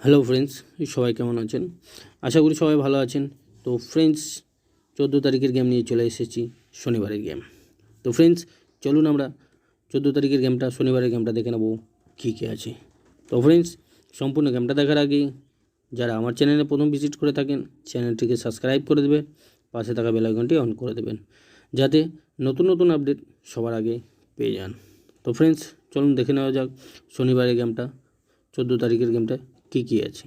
Hello friends, সবাই কেমন আছেন? আশা করি সবাই ভালো আছেন। তো ফ্রেন্ডস, 14 তারিখের গেম নিয়ে চলে এসেছি, শনিবারের গেম। তো ফ্রেন্ডস, চলুন আমরা 14 তারিখের গেমটা, শনিবারের গেমটা দেখে নেব কী কী আছে। তো ফ্রেন্ডস, সম্পূর্ণ গেমটা দেখার আগে যারা আমার চ্যানেলে প্রথম ভিজিট করে থাকেন, চ্যানেলটিকে সাবস্ক্রাইব করে দেবেন, পাশে থাকা বেল আইকনটি অন করে দেবেন, যাতে নতুন নতুন আপডেট সবার আগে পেয়ে যান। তো ফ্রেন্ডস, চলুন দেখে নেওয়া যাক শনিবারের গেমটা, 14 তারিখের গেমটা কী কী আছে।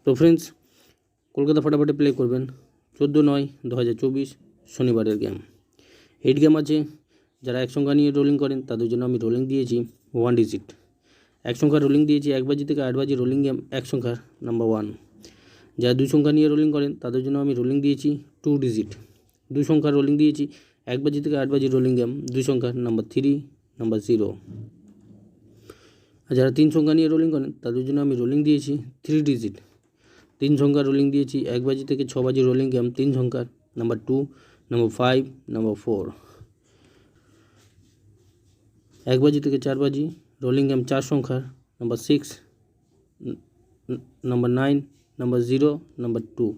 তো ফ্রেন্ডস, কলকাতা ফটাফটে প্লে করবেন 14/9/2024 শনিবারের গেম। হেড গেম আছে, যারা এক সংখ্যা নিয়ে রোলিং করেন তাদের জন্য আমি রোলিং দিয়েছি 1 ডিজিট। এক সংখ্যা রোলিং দিয়েছি 1 বাজি থেকে 8 বাজি রোলিং গেম, এক সংখ্যার নাম্বার 1। যারা 2 সংখ্যা নিয়ে রোলিং করেন তাদের জন্য আমি রোলিং দিয়েছি 2 ডিজিট। 2 সংখ্যার রোলিং দিয়েছি 1 বাজি থেকে 8 বাজি রোলিং গেম, 2 সংখ্যার নাম্বার 3, নাম্বার 0। আর যারা 3 সংখ্যা নিয়ে রোলিং করেন তাদের জন্য আমি রোলিং দিয়েছি 3 ডিজিট। 3 সংখ্যার রোলিং দিয়েছি 1 বাজি থেকে 6 বাজি রোলিং গেম, 3 সংখ্যার নাম্বার 2, নাম্বার 5, নাম্বার 4। 1 বাজি থেকে 4 বাজি রোলিং গেম, 4 সংখ্যার নাম্বার 6, নাম্বার 9, নাম্বার 0, নাম্বার 2।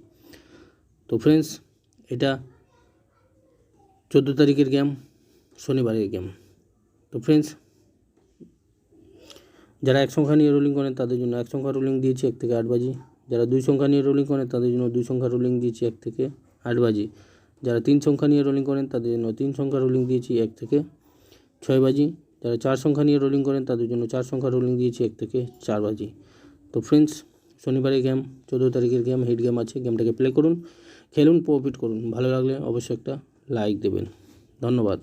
তো ফ্রেন্ডস, এটা 14 তারিখের গেম, শনিবারের গেম। তো ফ্রেন্ডস, যারা এক সংখ্যা নিয়ে রোলিং করেন তাদের জন্য এক সংখ্যা রোলিং দিয়েছি 1 থেকে 8 বাজি। যারা 2 সংখ্যা নিয়ে রোলিং করেন তাদের জন্য 2 সংখ্যা রোলিং দিয়েছি 1 থেকে 8 বাজি। যারা 3 সংখ্যা নিয়ে রোলিং করেন তাদের জন্য 3 সংখ্যা রোলিং দিয়েছি 1 থেকে 6 বাজি। যারা 4 সংখ্যা নিয়ে রোলিং করেন তাদের জন্য 4 সংখ্যা রোলিং দিয়েছি 1 থেকে 4 বাজি। তো ফ্রেন্ডস, শনিবারের গেম, 14 তারিখের গেম, হেড গেম আছে, গেমটাকে প্লে করুন, খেলুন, প্রফিট করুন। ভালো লাগলে অবশ্যই একটা লাইক দেবেন। ধন্যবাদ।